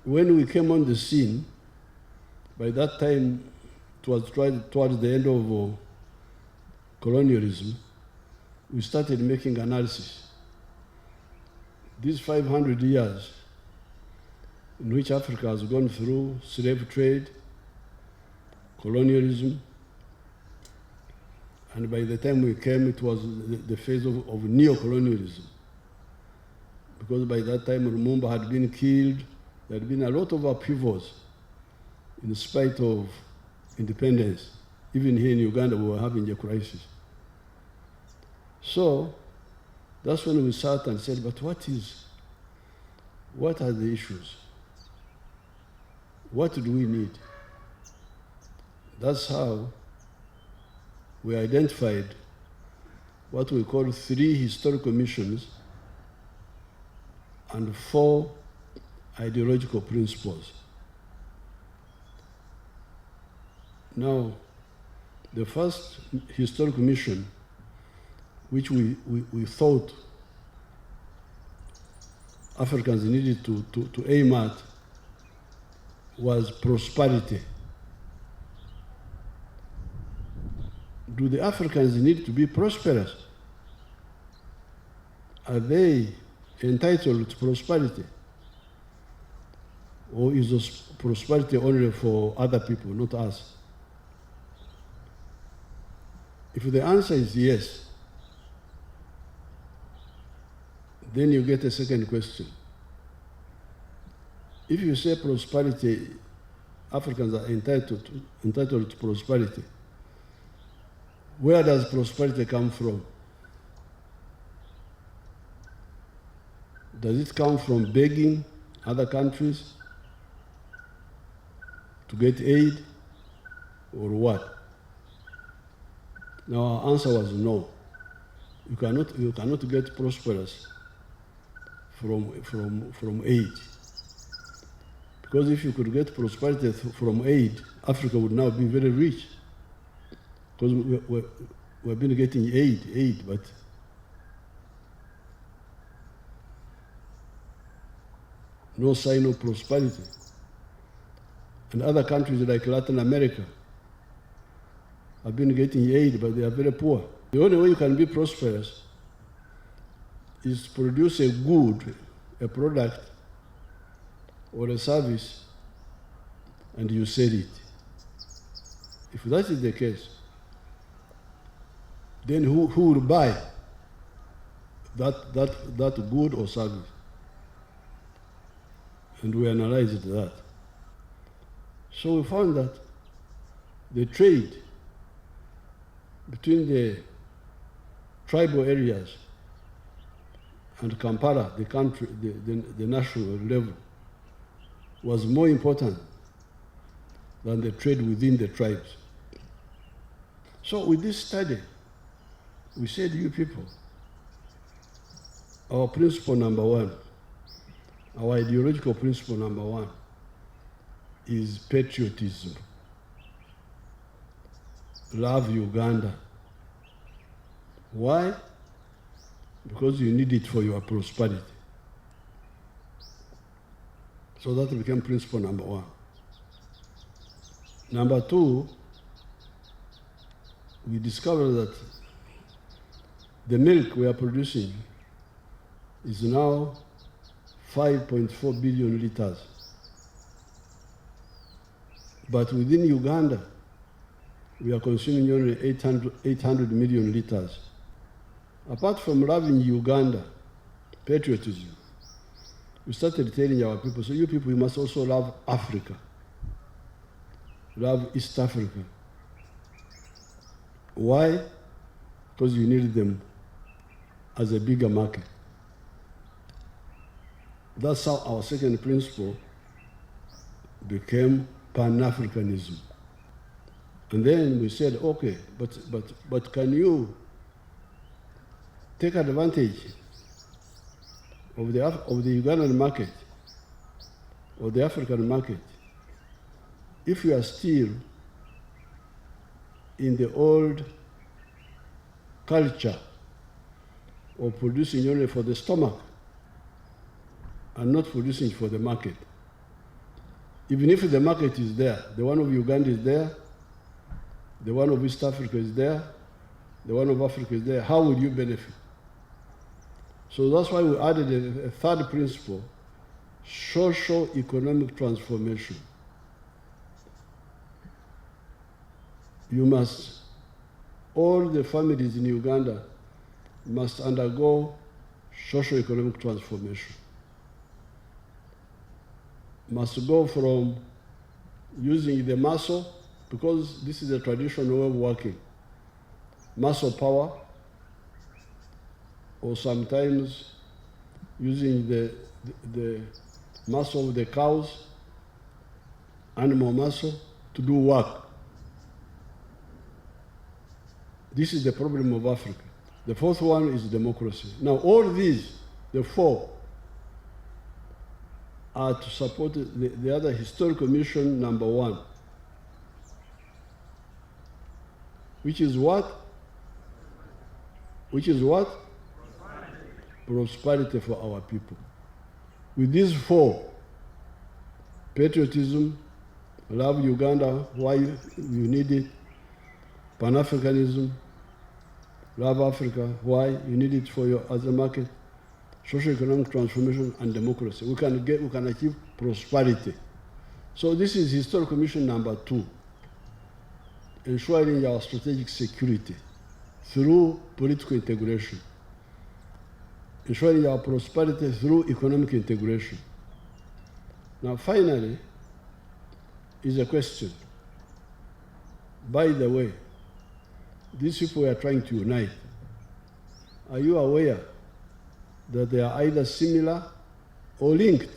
when we came on the scene, by that time, it was towards the end of colonialism, we started making analysis. These 500 years in which Africa has gone through slave trade, colonialism, and by the time we came, it was the phase of neo-colonialism. Because by that time, Lumumba had been killed, there had been a lot of upheavals in spite of independence. Even here in Uganda, we were having a crisis. So that's when we sat and said, but what are the issues? What do we need? That's how we identified what we call 3 historical missions and 4 ideological principles. Now, the first historical mission, which we thought Africans needed to aim at, was prosperity. Do the Africans need to be prosperous? Are they entitled to prosperity? Or is this prosperity only for other people, not us? If the answer is yes, then you get a second question. If you say prosperity, Africans are entitled to prosperity, where does prosperity come from? Does it come from begging other countries to get aid, or what? Now our answer was no. You cannot get prosperous from aid. Because if you could get prosperity from aid, Africa would now be very rich. Because we've been getting aid, but no sign of prosperity. And other countries like Latin America have been getting aid, but they are very poor. The only way you can be prosperous is to produce a good, a product, or a service, and you sell it. If that is the case, then who will buy that good or service? And we analyzed that. So we found that the trade between the tribal areas and Kampala, the country, the national level, was more important than the trade within the tribes. So with this study, we said, you people, our principle number 1, our ideological principle number 1 is patriotism. Love Uganda. Why? Because you need it for your prosperity. So that became principle number 1. Number 2, we discovered that the milk we are producing is now 5.4 billion liters. But within Uganda, we are consuming only 800 million liters. Apart from loving Uganda, patriotism, we started telling our people, so you people, you must also love Africa. Love East Africa. Why? Because you need them as a bigger market. That's how our second principle became Pan-Africanism. And then we said, okay, but can you take advantage of the Ugandan market or the African market if you are still in the old culture of producing only for the stomach and not producing for the market? Even if the market is there, the one of Uganda is there, the one of East Africa is there, the one of Africa is there, how will you benefit? So that's why we added a third principle, socio-economic transformation. You must, all the families in Uganda must undergo socio-economic transformation. Must go from using the muscle, because this is a traditional way of working, muscle power, or sometimes using the muscle of the cows, animal muscle, to do work. This is the problem of Africa. The fourth one is democracy. Now, all these, the four, are to support the other historical mission number one, which is what? Which is what? Prosperity for our people. With these four, patriotism, love Uganda, why you need it, Pan-Africanism, love Africa, why you need it for your other market, socio-economic transformation, and democracy. We can achieve prosperity. So this is historical mission number two, ensuring our strategic security through political integration, ensuring our prosperity through economic integration. Now, finally, is a question. By the way, these people are trying to unite. Are you aware that they are either similar or linked?